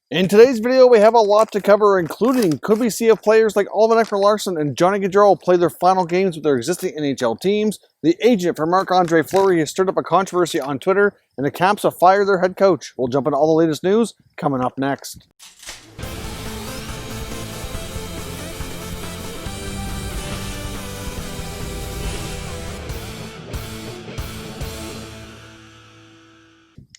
In today's video, we have a lot to cover, including could we see if players like Oliver Ekman-Larsson and Johnny Gaudreau play their final games with their existing NHL teams, the agent for Marc-Andre Fleury has stirred up a controversy on Twitter, and the Caps have fired their head coach. We'll jump into all the latest news coming up next.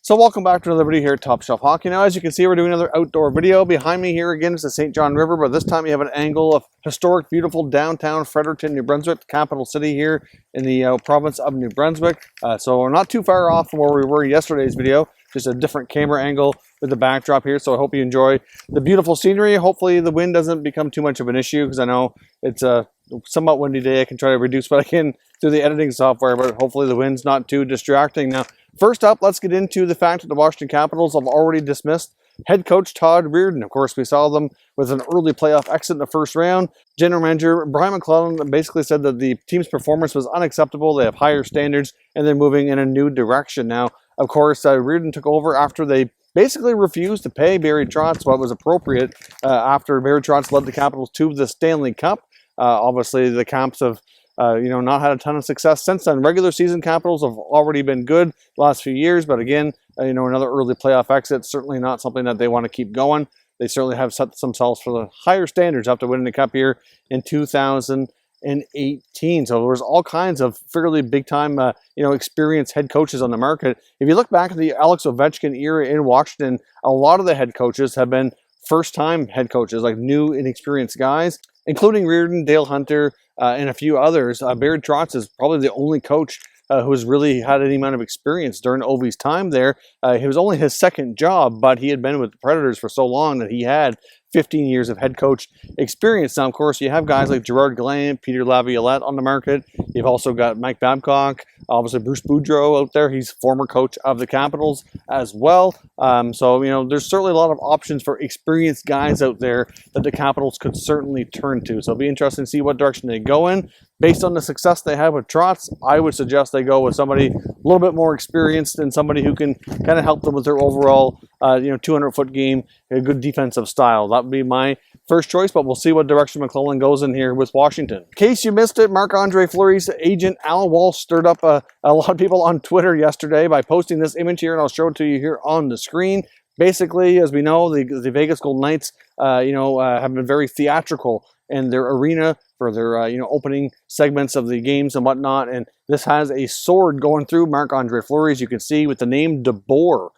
So welcome back to another video here at Top Shelf Hockey. Now, as you can see, we're doing another outdoor video. Behind me here again is the St. John River, but this time you have an angle of historic, beautiful downtown Fredericton, New Brunswick, the capital city here in the province of New Brunswick. So we're not too far off from where we were in yesterday's video, just a different camera angle with the backdrop here. So I hope you enjoy the beautiful scenery. Hopefully the wind doesn't become too much of an issue, because I know it's a somewhat windy day. I can try to reduce what I can through the editing software, but hopefully the wind's not too distracting. Now, first up, let's get into the fact that the Washington Capitals have already dismissed head coach Todd Reirden. Of course, we saw them with an early playoff exit in the first round. General manager Brian McClellan basically said that the team's performance was unacceptable. They have higher standards, and they're moving in a new direction. Now, of course, Reirden took over after they basically refused to pay Barry Trotz what was appropriate after Barry Trotz led the Capitals to the Stanley Cup. Obviously, the Caps have not had a ton of success since then. Regular season Capitals have already been good the last few years, but again, another early playoff exit, certainly not something that they want to keep going. They certainly have set themselves for the higher standards after winning the Cup here in 2018. So there was all kinds of fairly big-time, experienced head coaches on the market. If you look back at the Alex Ovechkin era in Washington, a lot of the head coaches have been first-time head coaches, like new, inexperienced guys, including Reirden, Dale Hunter, and a few others. Barry Trotz is probably the only coach who has really had any amount of experience during Ovi's time there. It was only his second job, but he had been with the Predators for so long that he had 15 years of head coach experience. Now, of course, you have guys like Gerard Gallant, Peter Laviolette on the market. You've also got Mike Babcock, obviously Bruce Boudreau out there. He's former coach of the Capitals as well. There's certainly a lot of options for experienced guys out there that the Capitals could certainly turn to. So it'll be interesting to see what direction they go in. Based on the success they have with Trotz, I would suggest they go with somebody a little bit more experienced and somebody who can kind of help them with their overall 200-foot game, a good defensive style. That would be my first choice, but we'll see what direction McClellan goes in here with Washington. In case you missed it, Marc-Andre Fleury's agent Alan Walsh stirred up a lot of people on Twitter yesterday by posting this image here, and I'll show it to you here on the screen. Basically, as we know, the Vegas Golden Knights, have been very theatrical in their arena for their, opening segments of the games and whatnot. And this has a sword going through Marc-Andre Fleury, as you can see, with the name DeBoer.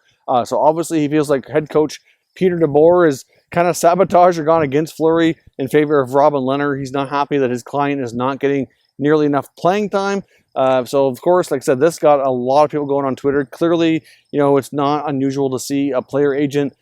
So obviously he feels like head coach Peter DeBoer is kind of sabotaged or gone against Fleury in favor of Robin Lehner. He's not happy that his client is not getting nearly enough playing time. So, of course, like I said, this got a lot of people going on Twitter. Clearly, it's not unusual to see a player agent,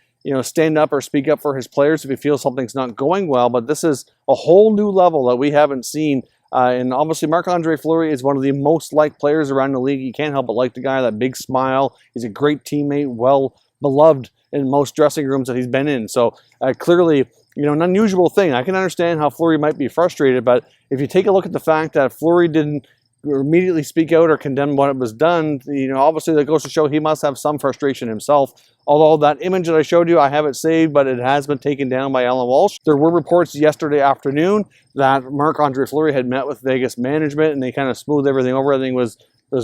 stand up or speak up for his players if he feels something's not going well. But this is a whole new level that we haven't seen. And obviously, Marc-Andre Fleury is one of the most liked players around the league. You can't help but like the guy, that big smile. He's a great teammate, well beloved in most dressing rooms that he's been in. So clearly, an unusual thing. I can understand how Fleury might be frustrated, but if you take a look at the fact that Fleury didn't immediately speak out or condemn what was done, obviously that goes to show he must have some frustration himself. Although that image that I showed you, I have it saved, but it has been taken down by Alan Walsh. There were reports yesterday afternoon that Marc-Andre Fleury had met with Vegas management and they kind of smoothed everything over. Everything was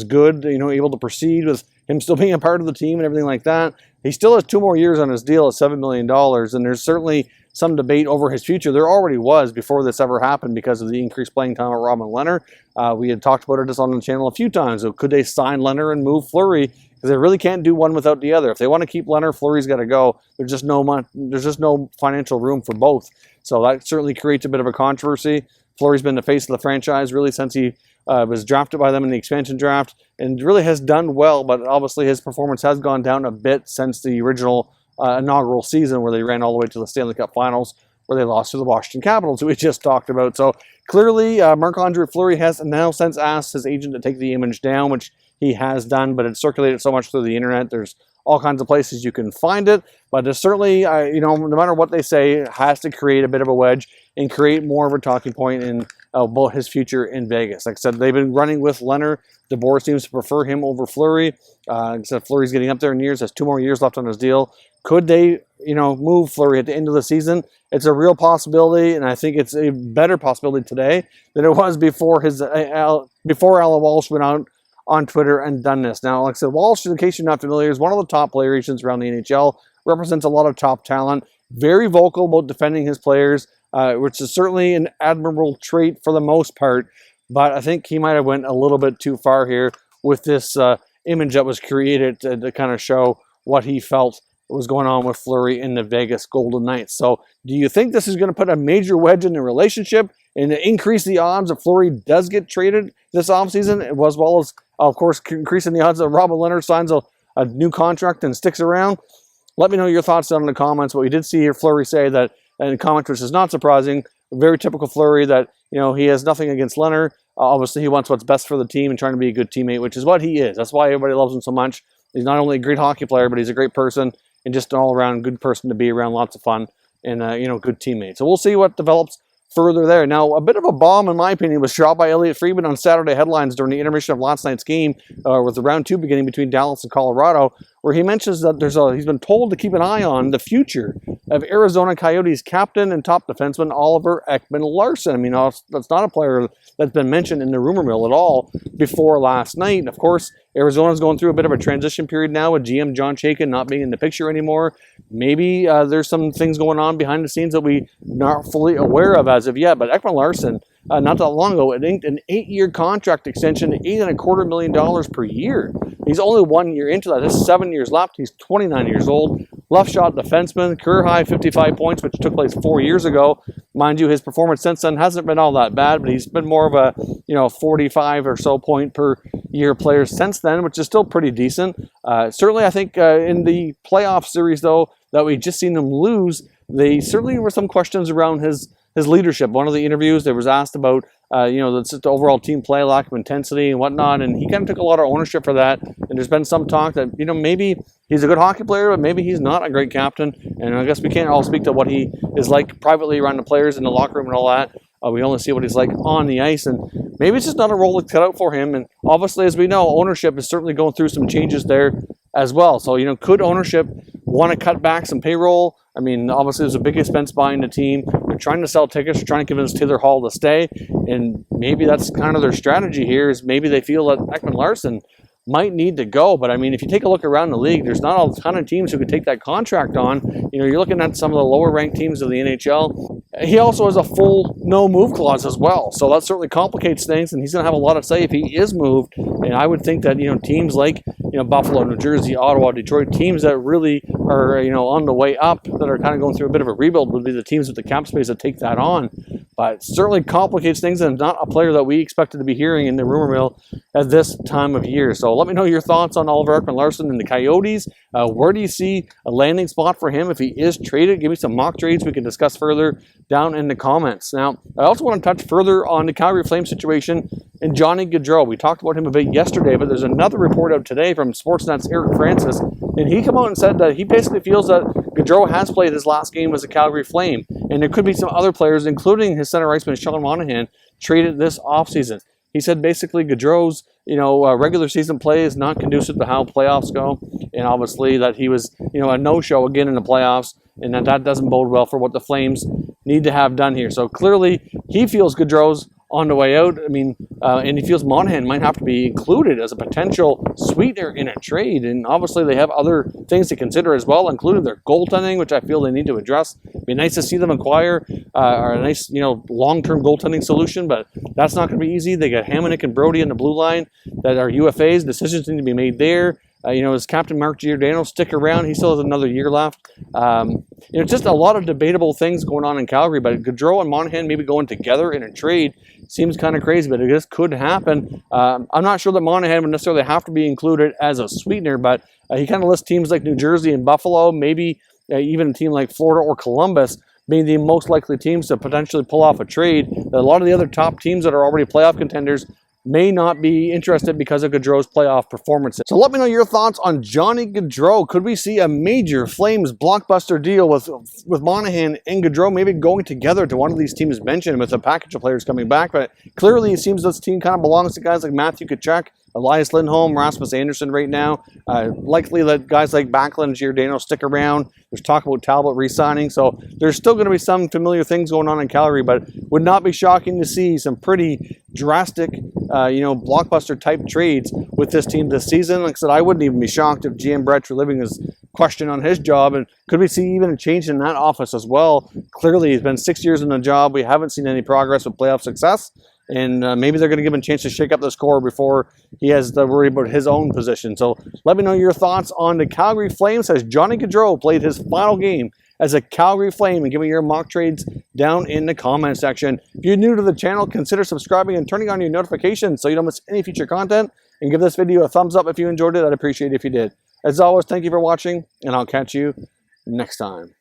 good, able to proceed with him still being a part of the team and everything like that. He still has 2 more years on his deal at $7 million, and there's certainly some debate over his future. There already was before this ever happened because of the increased playing time of Robin Lehner. We had talked about it just on the channel a few times. So could they sign Lehner and move Fleury? Because they really can't do one without the other. If they want to keep Lehner, Fleury's got to go. There's just no financial room for both. So that certainly creates a bit of a controversy. Fleury's been the face of the franchise really since he was drafted by them in the expansion draft, and really has done well, but obviously his performance has gone down a bit since the original inaugural season where they ran all the way to the Stanley Cup Finals, where they lost to the Washington Capitals, who we just talked about. So clearly, Marc-Andre Fleury has now since asked his agent to take the image down, which he has done, but it's circulated so much through the internet. There's all kinds of places you can find it, but it's certainly, no matter what they say, it has to create a bit of a wedge and create more of a talking point in about his future in Vegas. Like I said, they've been running with Leonard. DeBoer seems to prefer him over Fleury. Like I said, Fleury's getting up there in years, has 2 more years left on his deal. Could they, move Fleury at the end of the season? It's a real possibility, and I think it's a better possibility today than it was before Alan Walsh went out on Twitter and done this. Now, like I said, Walsh, in case you're not familiar, is one of the top player agents around the NHL, represents a lot of top talent, very vocal about defending his players, which is certainly an admirable trait for the most part, but I think he might have went a little bit too far here with this image that was created to kind of show what he felt was going on with Fleury in the Vegas Golden Knights. So do you think this is going to put a major wedge in the relationship and increase the odds that Fleury does get traded this offseason, as well as, of course, increasing the odds that Robin Leonard signs a new contract and sticks around? Let me know your thoughts down in the comments. But we did see here Fleury say that in the comments, which is not surprising, very typical Fleury, that he has nothing against Leonard. Obviously, he wants what's best for the team and trying to be a good teammate, which is what he is. That's why everybody loves him so much. He's not only a great hockey player, but he's a great person and just an all-around good person to be around, lots of fun, and good teammate. So we'll see what develops further there. Now, a bit of a bomb, in my opinion, was dropped by Elliot Friedman on Saturday headlines during the intermission of last night's game, with the round 2 beginning between Dallas and Colorado, where he mentions that he's been told to keep an eye on the future of Arizona Coyotes captain and top defenseman Oliver Ekman-Larsson. I mean, that's not a player that's been mentioned in the rumor mill at all before last night. Of course, Arizona's going through a bit of a transition period now with GM John Chaykin not being in the picture anymore. Maybe there's some things going on behind the scenes that we're not fully aware of as of yet. But Ekman-Larsson, not that long ago, inked an 8-year contract extension, $8.25 million per year. He's only 1 year into that. There's 7 years left. He's 29 years old. Left shot defenseman, career high 55 points, which took place 4 years ago. Mind you, his performance since then hasn't been all that bad, but he's been more of a 45 or so point per year player since then, which is still pretty decent. Certainly, I think in the playoff series, though, that we just seen him lose, they certainly were some questions around his leadership. One of the interviews, there was asked about the overall team play, lack of intensity and whatnot, and he kind of took a lot of ownership for that. And there's been some talk that maybe he's a good hockey player, but maybe he's not a great captain. And I guess we can't all speak to what he is like privately around the players in the locker room and all that. We only see what he's like on the ice, and maybe it's just not a role that's cut out for him. And obviously, as we know, ownership is certainly going through some changes there as well. So, could ownership want to cut back some payroll? I mean, obviously, there's a big expense buying the team. They're trying to sell tickets. They're trying to convince Taylor Hall to stay. And maybe that's kind of their strategy here, is maybe they feel that Ekman-Larsson might need to go. But, I mean, if you take a look around the league, there's not a ton of teams who could take that contract on. You're looking at some of the lower-ranked teams of the NHL. He also has a full no-move clause as well. So that certainly complicates things, and he's going to have a lot of say if he is moved. And I would think that, teams like, Buffalo, New Jersey, Ottawa, Detroit, teams that really are, on the way up, that are kind of going through a bit of a rebuild, would be the teams with the cap space that take that on. But it certainly complicates things, and not a player that we expected to be hearing in the rumor mill at this time of year. So let me know your thoughts on Oliver Ekman-Larsson and the Coyotes. Where do you see a landing spot for him if he is traded? Give me some mock trades we can discuss further down in the comments. Now, I also want to touch further on the Calgary Flames situation and Johnny Gaudreau. We talked about him a bit yesterday, but there's another report out today from Sportsnet's Eric Francis, and he came out and said that he basically feels that Gaudreau has played his last game as a Calgary Flame, and there could be some other players, including his center iceman Sean Monahan, traded this offseason. He said basically Gaudreau's regular season play is not conducive to how playoffs go, and obviously that he was a no-show again in the playoffs, and that doesn't bode well for what the Flames need to have done here. So clearly he feels Gaudreau's on the way out. I mean, and he feels Monahan might have to be included as a potential sweetener in a trade. And obviously they have other things to consider as well, including their goaltending, which I feel they need to address. It'd be nice to see them acquire a nice, long-term goaltending solution, but that's not going to be easy. They got Hamonic and Brody in the blue line that are UFAs. Decisions need to be made there. Does Captain Marc Giordano stick around? He still has another year left. Just a lot of debatable things going on in Calgary, but Gaudreau and Monahan maybe going together in a trade seems kind of crazy, but it just could happen. I'm not sure that Monahan would necessarily have to be included as a sweetener, but he kind of lists teams like New Jersey and Buffalo, maybe even a team like Florida or Columbus being the most likely teams to potentially pull off a trade. A lot of the other top teams that are already playoff contenders may not be interested because of Gaudreau's playoff performances. So let me know your thoughts on Johnny Gaudreau. Could we see a major Flames blockbuster deal with Monahan and Gaudreau maybe going together to one of these teams mentioned with a package of players coming back? But clearly it seems this team kind of belongs to guys like Matthew Tkachuk, Elias Lindholm, Rasmus Andersson right now. Likely that guys like Backlund and Giordano stick around. There's talk about Talbot re-signing. So there's still going to be some familiar things going on in Calgary, but would not be shocking to see some pretty drastic, blockbuster type trades with this team this season. Like I said, I wouldn't even be shocked if GM Brett Treliving is questioned on his job, and could we see even a change in that office as well? Clearly, he's been 6 years in the job. We haven't seen any progress with playoff success, and maybe they're going to give him a chance to shake up this core before he has to worry about his own position. So let me know your thoughts on the Calgary Flames as Johnny Gaudreau played his final game as a Calgary Flame, and give me your mock trades down in the comment section. If you're new to the channel, consider subscribing and turning on your notifications so you don't miss any future content, and give this video a thumbs up if you enjoyed it. I'd appreciate it if you did. As always, thank you for watching, and I'll catch you next time.